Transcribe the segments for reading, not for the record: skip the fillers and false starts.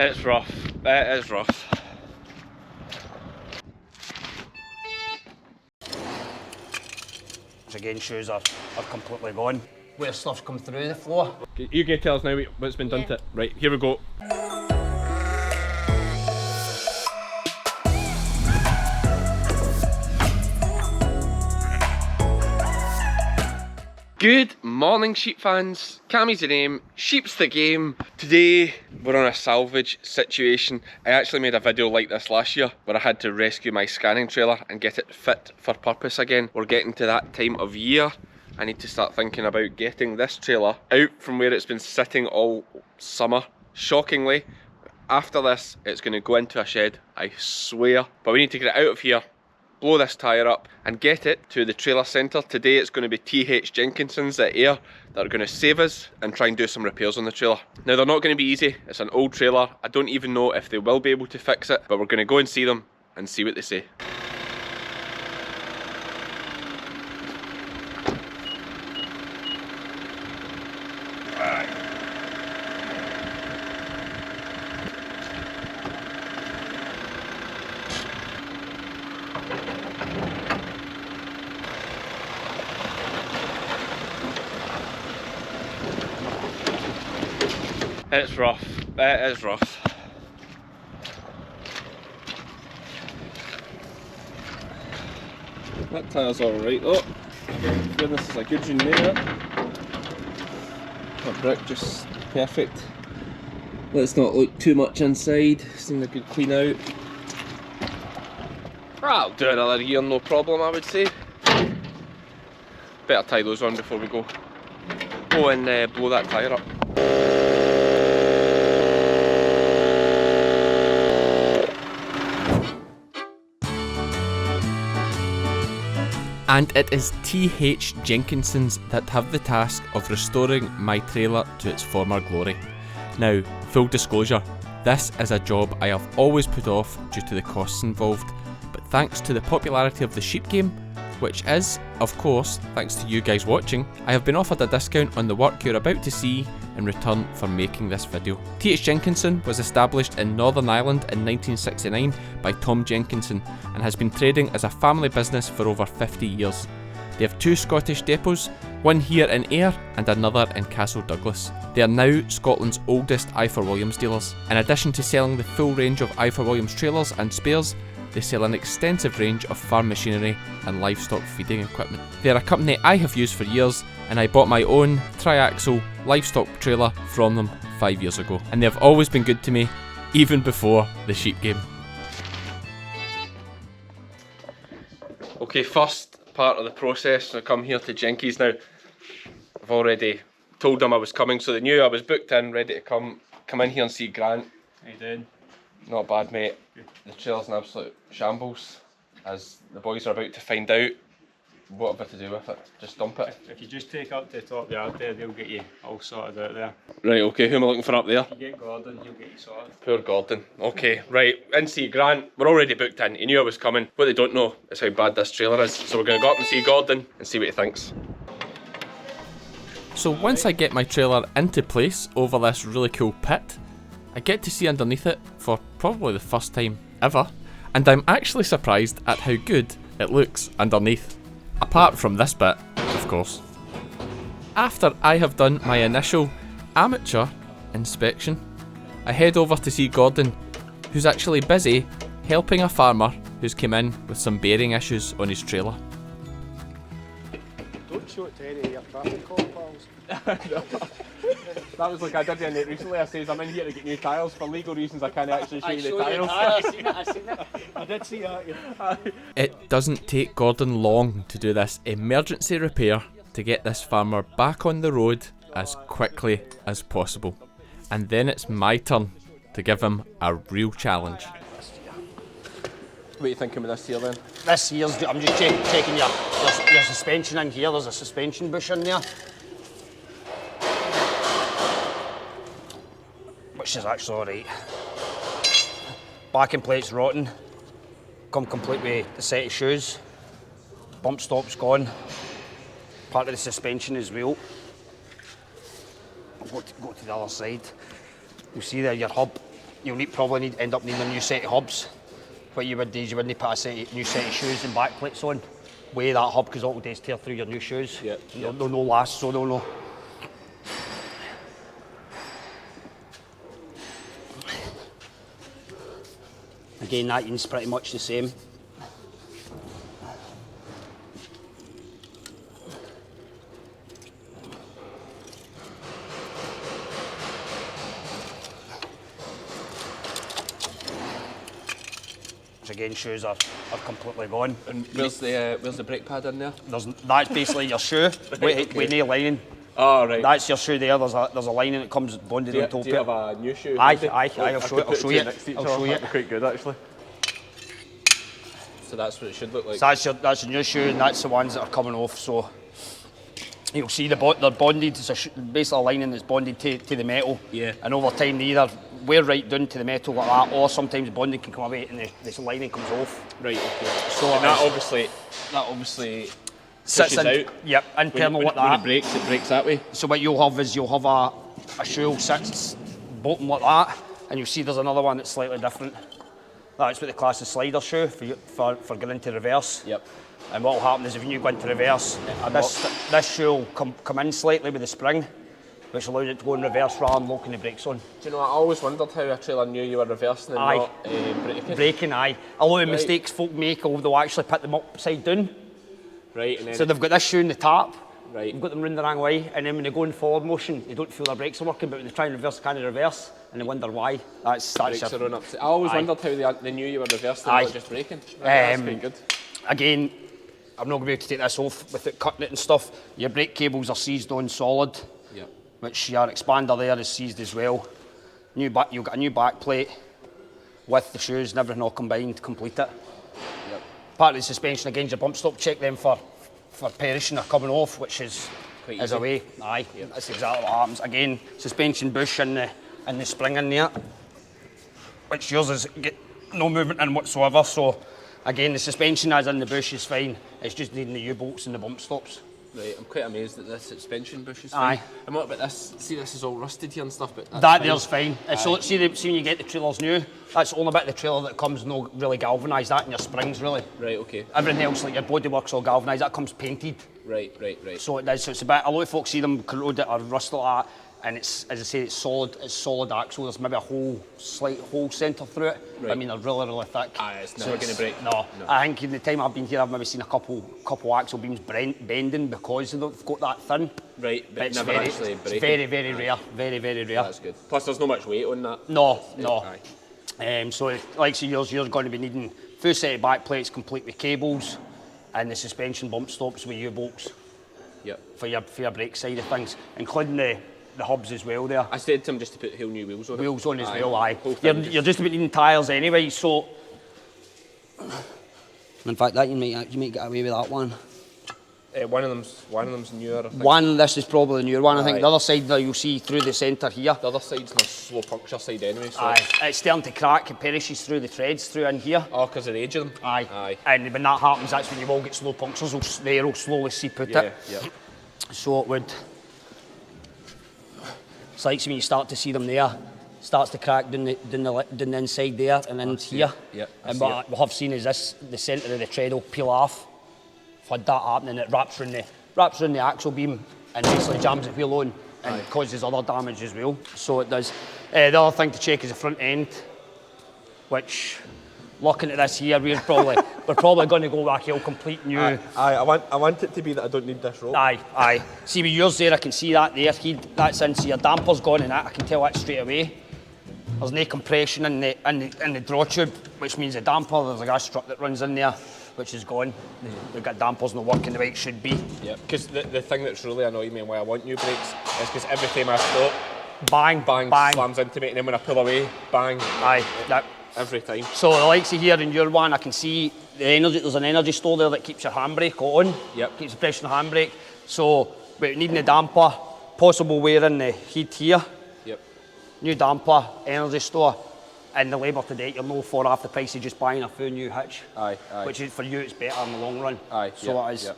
It's rough. It is rough. Again, shoes are completely gone. Where stuff's come through the floor. You can tell us now what's been done to it. Right, here we go. Good morning, sheep fans. Cammy's the name, sheep's the game. Today we're on a salvage situation. I actually made a video like this last year where I had to rescue my scanning trailer and get it fit for purpose again. We're getting to that time of year. I need to start thinking about getting this trailer out from where it's been sitting all summer. Shockingly, after this it's going to go into a shed, I swear. But we need to get it out of here, blow this tyre up and get it to the trailer centre. Today it's going to be TH Jenkinson's at Ayr that are going to save us and try and do some repairs on the trailer. Now they're not going to be easy, it's an old trailer. I don't even know if they will be able to fix it, but we're going to go and see them and see what they say. It's rough, it is rough. That tyre's alright though. Goodness, is a good run there. That brick just perfect. Let's not look too much inside, seeing a good clean out. I'll do another year, no problem, I would say. Better tie those on before we go and blow that tyre up. And it is TH Jenkinson's that have the task of restoring my trailer to its former glory. Now, full disclosure, this is a job I have always put off due to the costs involved, but thanks to the popularity of the sheep game, which is, of course, thanks to you guys watching, I have been offered a discount on the work you're about to see in return for making this video. TH Jenkinson was established in Northern Ireland in 1969 by Tom Jenkinson and has been trading as a family business for over 50 years. They have two Scottish depots, one here in Ayr and another in Castle Douglas. They are now Scotland's oldest Ayrshire Williams dealers. In addition to selling the full range of Ayrshire Williams trailers and spares, they sell an extensive range of farm machinery and livestock feeding equipment. They are a company I have used for years, and I bought my own triaxle livestock trailer from them 5 years ago. And they have always been good to me, even before the sheep game. Okay, first part of the process, I come here to Jenkies now. I've already told them I was coming, so they knew I was booked in, ready to come in here and see Grant. How you doing? Not bad, mate. The trailer's an absolute shambles, as the boys are about to find out. What have I to do with it? Just dump it? If you just take up to the top of the yard there, they'll get you all sorted out there. Right, okay, who am I looking for up there? You get Gordon, he'll get you sorted. Poor Gordon. Okay, right, in see Grant. We're already booked in, he knew I was coming. What they don't know is how bad this trailer is. So we're going to go up and see Gordon and see what he thinks. So once I get my trailer into place over this really cool pit, I get to see underneath it for probably the first time ever, and I'm actually surprised at how good it looks underneath. Apart from this bit, of course. After I have done my initial amateur inspection, I head over to see Gordon, who's actually busy helping a farmer who's come in with some bearing issues on his trailer. Don't show it to any of your traffic cop pals. That was like I did it recently. I says I'm in here to get new tyres. For legal reasons I can't actually show you the tyres. I seen it. I did see that. Yeah. It doesn't take Gordon long to do this emergency repair to get this farmer back on the road as quickly as possible. And then it's my turn to give him a real challenge. What are you thinking with this here then? This here's, I'm just checking your suspension in here. There's a suspension bush in there, which is actually alright. Backing plate's rotten. Come complete with the set of shoes. Bump stop's gone. Part of the suspension as well. I'll go to the other side. You see there your hub you'll probably end up needing a new set of hubs. What you would do is you wouldn't put a new set of shoes and back plates on, weigh that hub, because all it'll do is tear through your new shoes. Yeah. They'll no last, so they'll no. Again, that unit's pretty much the same. Again, shoes are completely gone. And where's the brake pad in there? That's basically your shoe with no lining. Oh, right. That's your shoe there. There's a lining that comes bonded on top of it. Do you have a new shoe? Aye, I'll show you. I'll show you. That'd be quite good, actually. So that's what it should look like. So that's your new shoe, and that's the ones that are coming off. So you'll see they're bonded. It's basically a lining that's bonded to the metal. Yeah. And over time they either wear right down to the metal like that, or sometimes the bonding can come away and this lining comes off. Right. Okay. So and that obviously sits pushes out. Yep, internal like that. When it breaks that way. So what you'll have is a shoe sits bottom like that, and you'll see there's another one that's slightly different. That's what the class is slider shoe for going into reverse. Yep. And what will happen is if you go into reverse, this shoe will come in slightly with the spring, which allows it to go in reverse rather than locking the brakes on. Do you know, I always wondered how a trailer knew you were reversing and not braking. Braking, aye. A lot of mistakes folk make, they'll actually put them upside down. Right, and then so they've got this shoe in the tap, right. You've got them round the wrong way, and then when they go in forward motion, they don't feel their brakes are working, but when they try and reverse, they can't reverse, and they wonder why. That's brakes are on upside. I always wondered how they knew you were reversing and not just braking. That's quite good. Again, I'm not going to be able to take this off without cutting it and stuff. Your brake cables are seized on solid, which your expander there is seized as well. You've got a new back plate with the shoes and everything all combined to complete it. Yep. Part of the suspension, again, your bump stop, check them for perishing or coming off, which is away. Aye, that's exactly what happens. Again, suspension bush and the spring in there, which yours is get no movement in whatsoever. So again, the suspension as in the bush is fine. It's just needing the U-bolts and the bump stops. Right, I'm quite amazed that this suspension bush is fine. Aye. And what about this? See, this is all rusted here and stuff, but that there's fine. So see when you get the trailers new, that's the only bit of the trailer that comes no really galvanised, that and your springs really. Right, okay. Everything else, like your bodywork's all galvanised, that comes painted. Right. So it does, so it's a bit, a lot of folks see them corroded or rusted like that, and it's, as I say, it's solid axle. There's maybe a slight hole centre through it. Right. I mean, they're really thick. Aye, it's never going to break. No. I think in the time I've been here, I've maybe seen a couple axle beams bending because they've got that thin. Right, but it's never actually breaking. It's very rare, very rare. That's good. Plus, there's not much weight on that. No. Aye. So, like so you're going to be needing full set of back plates, complete with cables, and the suspension bump stops with U-bolts. Yep. For your brake side of things, including the hubs as well there. I said to him just to put whole new wheels on. Wheels on as well, aye. You're just about needing tyres anyway, so... In fact, that you might get away with that one. One of them's newer, I think. This is probably the newer one, I think. The other side there you'll see through the centre here. The other side's the slow puncture side anyway, so... Aye, it's starting to crack, it perishes through the threads through in here. Oh, because of the age of them? Aye. And when that happens, that's when you will get slow punctures, the air will slowly seep out it. Yeah. So it would... It's like when you start to see them there, starts to crack down the inside there and then here. Yep. And what we'll have seen is this, the centre of the tread will peel off. If had that happening, it wraps around the axle beam and basically jams the wheel on and causes other damage as well. So it does. The other thing to check is the front end, which, looking at this here, we're probably going to go back here complete new. I want it to be that I don't need this rope. Aye. See with yours there, I can see that there. That's in. See your damper's gone in that. I can tell that straight away. There's no compression in the draw tube, which means the damper. There's a gas strut that runs in there, which is gone. We've got dampers not working the way it should be. Yeah. Because the thing that's really annoyed me and why I want new brakes is because every time I stop, bang, slams into me, and then when I pull away, bang. Aye. Every time. So the likes of here in your one, I can see there's an energy store there that keeps your handbrake on. Yep. Keeps the pressure on the handbrake. So, but needing the damper, possible wear in the heat here. Yep. New damper, energy store, and the labour to date, you'll know for half the price of just buying a full new hitch. Aye. Which is, for you, it's better in the long run. Aye. So it is. Yep.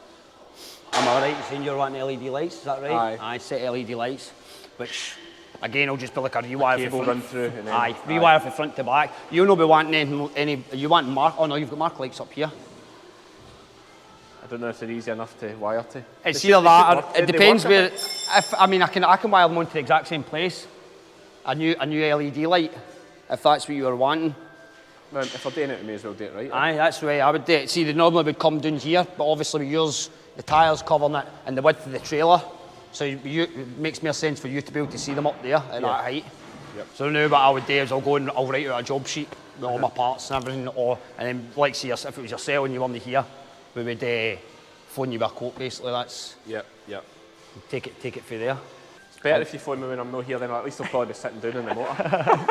Am I right in saying you're wanting LED lights? Is that right? Aye. Set LED lights, which Again, it'll just be like a rewire cable run through. And then, aye, rewire from front to back. You'll not be wanting any you want mark, oh no, you've got mark lights up here. I don't know if they're easy enough to wire to. It's either that or it depends where, if, I mean, I can wire them onto the exact same place. A new LED light, if that's what you were wanting. Well, if I'm doing it, we may as well do it right. Aye, that's the way I would do it. See, they normally would come down here, but obviously with yours, the tyres covering it and the width of the trailer. So it makes more sense for you to be able to see them up there at that height. Yep. So now what I would do is I'll go and I'll write out a job sheet with all my parts and everything, and then like say if it was yourself and you weren't here, we would phone you with a quote basically. That's Yep. take it through there. It's better if you phone me when I'm not here, then at least I'll probably be sitting down in the motor.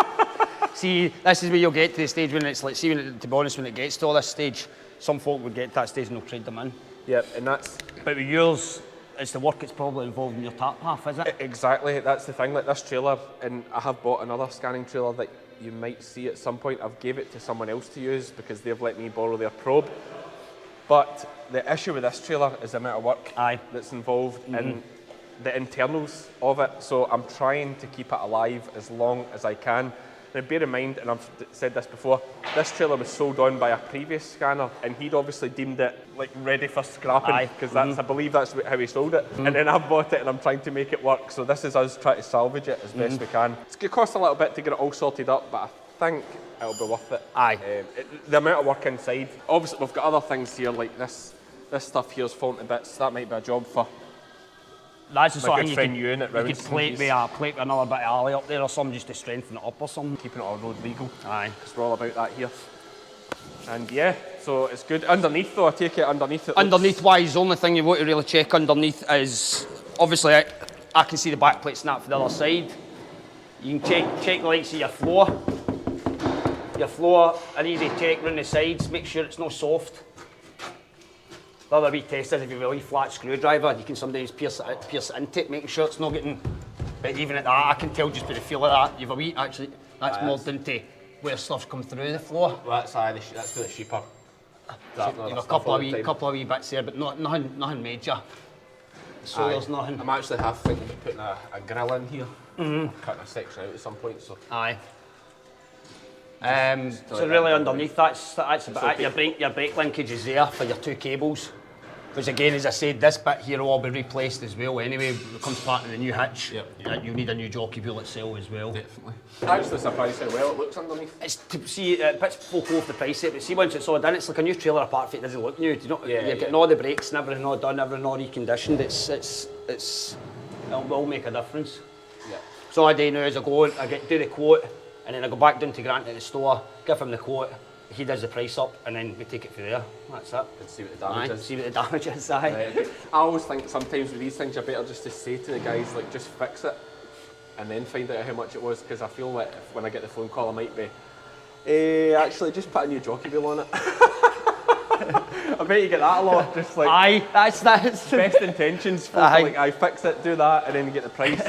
See, this is where you'll get to the stage when it's like, see, to be honest, when it gets to all this stage, some folk would get to that stage and they'll trade them in. Yep, and that's... But with yours, it's the work that's probably involved in your tap half, is it? Exactly, that's the thing, like this trailer, and I have bought another scanning trailer that you might see at some point. I've gave it to someone else to use because they've let me borrow their probe. But the issue with this trailer is the amount of work that's involved in the internals of it. So I'm trying to keep it alive as long as I can. Now bear in mind, and I've said this before, this trailer was sold on by a previous scanner and he'd obviously deemed it like ready for scrapping because that's, I believe that's how he sold it. And then I've bought it and I'm trying to make it work. So this is us trying to salvage it as best we can. It's going to cost a little bit to get it all sorted up, but I think it'll be worth it. The amount of work inside. Obviously we've got other things here like this stuff here's falling to bits. That might be a job for that's the sort of thing you could plate with another bit of alley up there or something just to strengthen it up or something. Keeping it all road legal. Aye. Because we're all about that here. And yeah, so it's good. Underneath though, I take it underneath it underneath wise, the only thing you want to really check underneath is, obviously I can see the back plate snap for the other side. You can check the likes of your floor. Your floor, an easy check round the sides, make sure it's not soft. The other wee test is if you have a wee flat screwdriver, you can sometimes pierce it into it, making sure it's not getting, but even at that, I can tell just by the feel of that, you've a wee, actually, that's more down to where stuff's come through the floor. Well, that's for the sheeper. So you've a couple of wee bits there, but nothing major. So there's nothing. I'm actually half thinking of putting a grill in here, cutting a section out at some point. So. Aye. So really underneath that's about your brake linkage is there for your two cables. Because again, as I said, this bit here will all be replaced as well anyway. It becomes part of the new hitch. Yep. You'll need a new jockey wheel itself as well. Definitely. I'm actually surprised how well it looks underneath. It's to see, it puts folk off the price of it, but see once it's all done, it's like a new trailer apart from it doesn't look new. You're getting all the brakes and everything all done, everything all reconditioned. It will make a difference. Yeah. So all I do now is I go on, do the quote, and then I go back down to Grant at the store, give him the quote, he does the price up, and then we take it from there. That's it. And see what the damage is. See what the damage is, aye. Right, okay. I always think sometimes with these things you're better just to say to the guys, like, just fix it, and then find out how much it was, because I feel like when I get the phone call I might be, actually just put a new jockey wheel on it. I bet you get that a lot, just like... Aye, that's... Best intentions, folk are like, I fix it, do that, and then you get the price.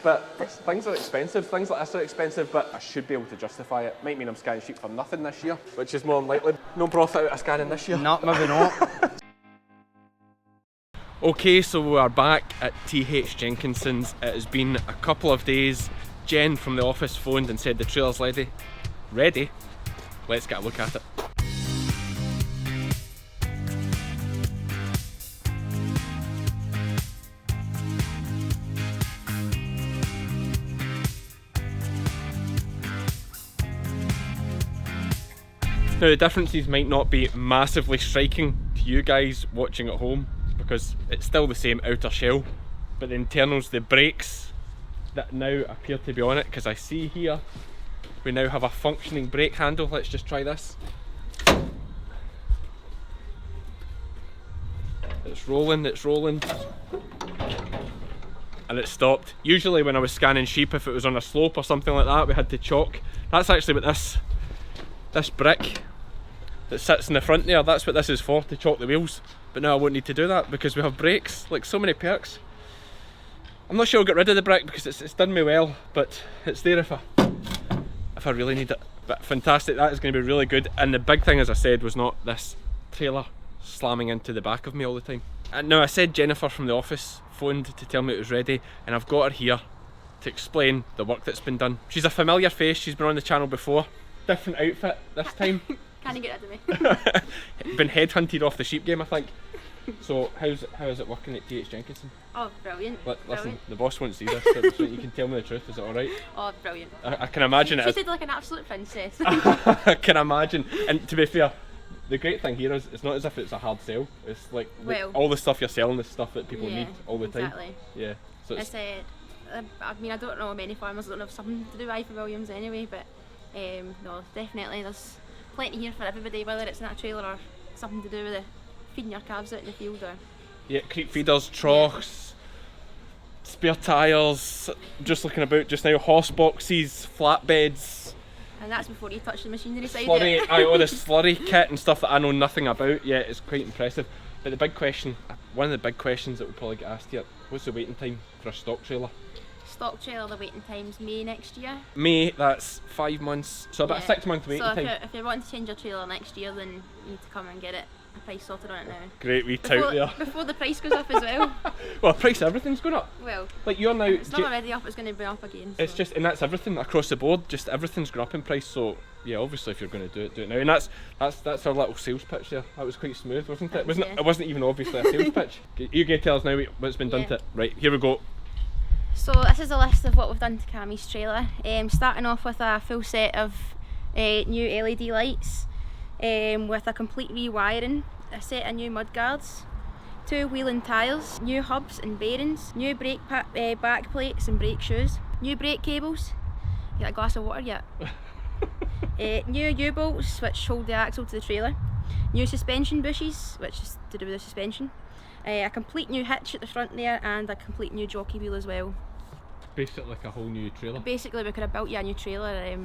But things are expensive, things like this are expensive, but I should be able to justify it. Might mean I'm scanning sheep for nothing this year, which is more than likely. No profit out of scanning this year. No, maybe not. Okay, so we are back at TH Jenkinson's. It has been a couple of days. Jen from the office phoned and said the trailer's ready. Ready? Let's get a look at it. Now the differences might not be massively striking to you guys watching at home because it's still the same outer shell, but the internals, the brakes that now appear to be on it, because I see here we now have a functioning brake handle. Let's just try this. It's rolling, and it stopped. Usually when I was scanning sheep, if it was on a slope or something like that, we had to chalk. That's actually what this brick that sits in the front there, that's what this is for, to chalk the wheels. But now I won't need to do that because we have brakes, like so many perks. I'm not sure I'll get rid of the brick because it's done me well, but it's there if I really need it. But fantastic, that is going to be really good. And the big thing, as I said, was not this trailer slamming into the back of me all the time. And now I said Jennifer from the office phoned to tell me it was ready, and I've got her here. to explain the work that's been done. She's a familiar face, she's been on the channel before. Different outfit this time. Can you get rid of me? Been headhunted off the sheep game, I think. So how is it working at TH Jenkinson? Oh, brilliant. Listen, Brilliant. the boss won't see this, so you can tell me the truth. Is it all right? Oh, brilliant. I can imagine it. Treated like an absolute princess. I can imagine. And to be fair, the great thing here is it's not as if it's a hard sell. It's like all the stuff you're selling is stuff that people need all the time. Exactly. Yeah. So it's I mean, I don't know many farmers that don't have something to do with Ivor Williams anyway, but no, definitely there's plenty here for everybody, whether it's in a trailer or something to do with feeding your calves out in the field or... Yeah, creep feeders, troughs, spare tyres, just looking about just now, horse boxes, flatbeds. And that's before you touch the machinery side Slurry, of it. all the slurry kit and stuff that I know nothing about. Yeah, it's quite impressive. But the big question, one of the big questions that we'll probably get asked here, what's the waiting time for a stock trailer? Stock trailer, the waiting time's May next year. May, that's 5 months, so about a 6 month waiting time. So if you're wanting to change your trailer next year, then you need to come and get it. A price sorted on it now. Great wee tout there. Before the price goes up as well. Well, price everything's going up. Well, like you're now. It's not already up, it's going to be up again. So. It's just, and that's everything across the board. Just everything's going up in price. So yeah, obviously if you're going to do it now. And that's our little sales pitch there. That was quite smooth, wasn't it? It wasn't even obviously a sales pitch. You're going to tell us now what's been done to it. Right, here we go. So this is a list of what we've done to Cammie's trailer. Starting off with a full set of new LED lights, with a complete rewiring, a set of new mud guards, 2 wheeling tyres, new hubs and bearings, new brake back plates and brake shoes, new brake cables. You got a glass of water yet? New U-bolts which hold the axle to the trailer, new suspension bushes which is to do with the suspension, a complete new hitch at the front there, and a complete new jockey wheel as well. Basically like a whole new trailer. Basically we could have built you a new trailer.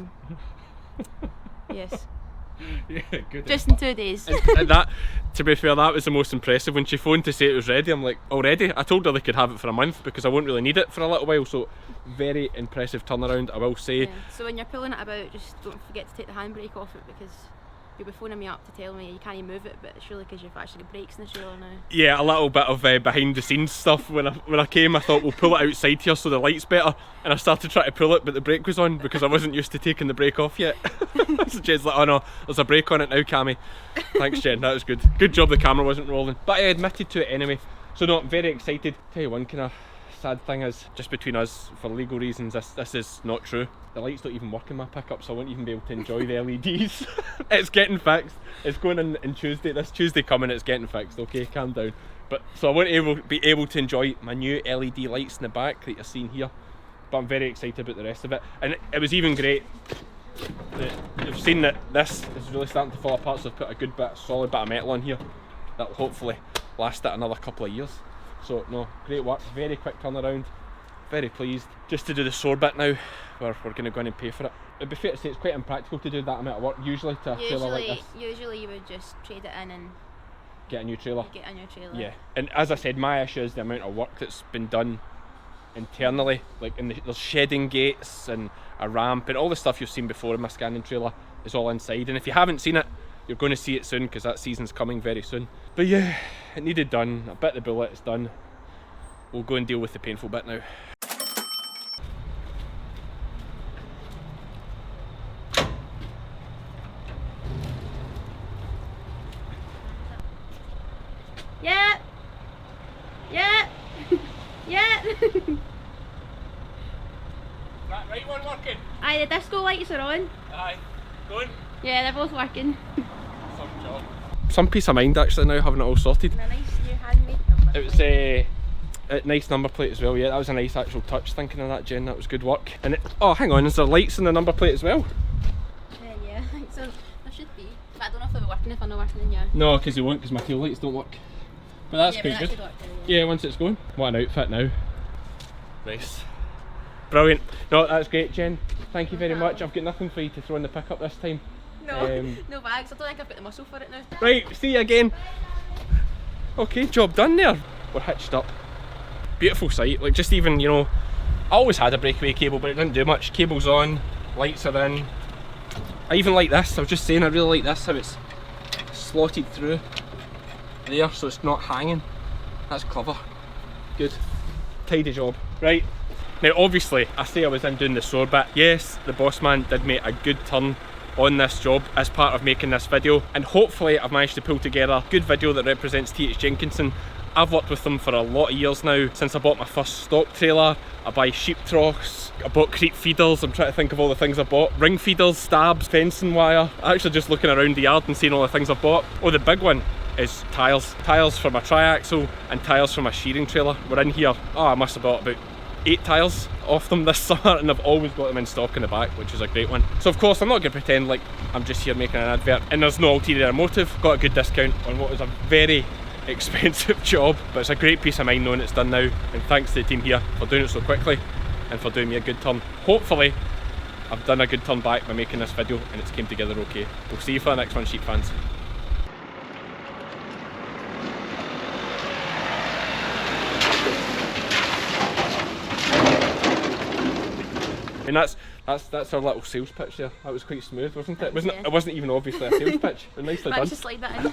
Yes. Yeah, good. Just in 2 days. And that, to be fair, that was the most impressive. When she phoned to say it was ready, I'm like, already? I told her they could have it for a month because I won't really need it for a little while, so very impressive turnaround, I will say. Yeah. So when you're pulling it about, just don't forget to take the handbrake off it, because you'll be phoning me up to tell me you can't move it, but it's really because you've actually got brakes in the trailer now. Yeah, a little bit of behind the scenes stuff. When I came, I thought we'll pull it outside here so the light's better, and I started trying to pull it, but the brake was on because I wasn't used to taking the brake off yet. So Jen's like, oh no, there's a brake on it now, Cammy. Thanks, Jen, that was good. Good job the camera wasn't rolling. But I admitted to it anyway. So no, I'm very excited. Tell you one kind of sad thing is, just between us, for legal reasons, this is not true. The lights don't even work in my pickup, so I won't even be able to enjoy the LEDs. It's getting fixed. It's going in Tuesday. This Tuesday coming, it's getting fixed. Okay, calm down. But so I won't be able to enjoy my new LED lights in the back that you're seeing here. But I'm very excited about the rest of it. And it was even great that you've seen that this is really starting to fall apart, so I've put a good bit, solid bit of metal on here that'll hopefully last it another couple of years. So no, great work, very quick turnaround, very pleased. Just to do the sore bit now, we're going to go in and pay for it. It'd be fair to say it's quite impractical to do that amount of work usually to a trailer like this. Usually you would just trade it in and get a new trailer. Yeah, and as I said, my issue is the amount of work that's been done internally, like there's shedding gates and a ramp and all the stuff you've seen before in my scanning trailer is all inside, and if you haven't seen it, you're going to see it soon because that season's coming very soon. But yeah, it needed done. I bit the bullet, it's done. We'll go and deal with the painful bit now. Yeah! Yeah! Yeah! That right one working? Aye, the disco lights are on. Aye. Going? Yeah, they're both working. Some job. Some peace of mind actually now, having it all sorted. And a nice new handmade number. It was a nice number plate as well, yeah, that was a nice actual touch, thinking of that, Jen, that was good work. And oh, hang on, is there lights in the number plate as well? Yeah, so there should be. But I don't know if they'll be working if I'm not working in here. No, because they won't, because my tail lights don't work. But that's quite good. Yeah, once it's going. What an outfit now. Nice. Brilliant. No, that's great, Jen. Thank you very much. I've got nothing for you to throw in the pickup this time. No, no bags. I don't think I've got the muscle for it now. Right, see you again. Okay, job done there. We're hitched up. Beautiful sight, like just even, you know, I always had a breakaway cable but it didn't do much. Cable's on, lights are in. I even like this, I was just saying I really like this, how it's slotted through there so it's not hanging. That's clever. Good. Tidy job. Right, Now obviously, I say I was in doing the sore bit. Yes, the boss man did make a good turn on this job as part of making this video, and hopefully I've managed to pull together a good video that represents TH Jenkinson. I've worked with them for a lot of years now, since I bought my first stock trailer. I buy sheep troughs, I bought crate feeders, I'm trying to think of all the things I bought. Ring feeders, stabs, fencing wire. Actually just looking around the yard and seeing all the things I've bought. Oh, the big one is tyres. Tyres for my triaxle and tyres for my shearing trailer. We're in here, oh, I must have bought about 8 tyres off them this summer, and I've always got them in stock in the back, which is a great one. So of course I'm not going to pretend like I'm just here making an advert and there's no ulterior motive. Got a good discount on what was a very expensive job, but it's a great peace of mind knowing it's done now, and thanks to the team here for doing it so quickly and for doing me a good turn. Hopefully I've done a good turn back by making this video and it's came together okay. We'll see you for the next one, sheep fans. And that's our little sales pitch there. That was quite smooth, wasn't it? It wasn't even obviously a sales pitch, but nicely done. Just slide that in.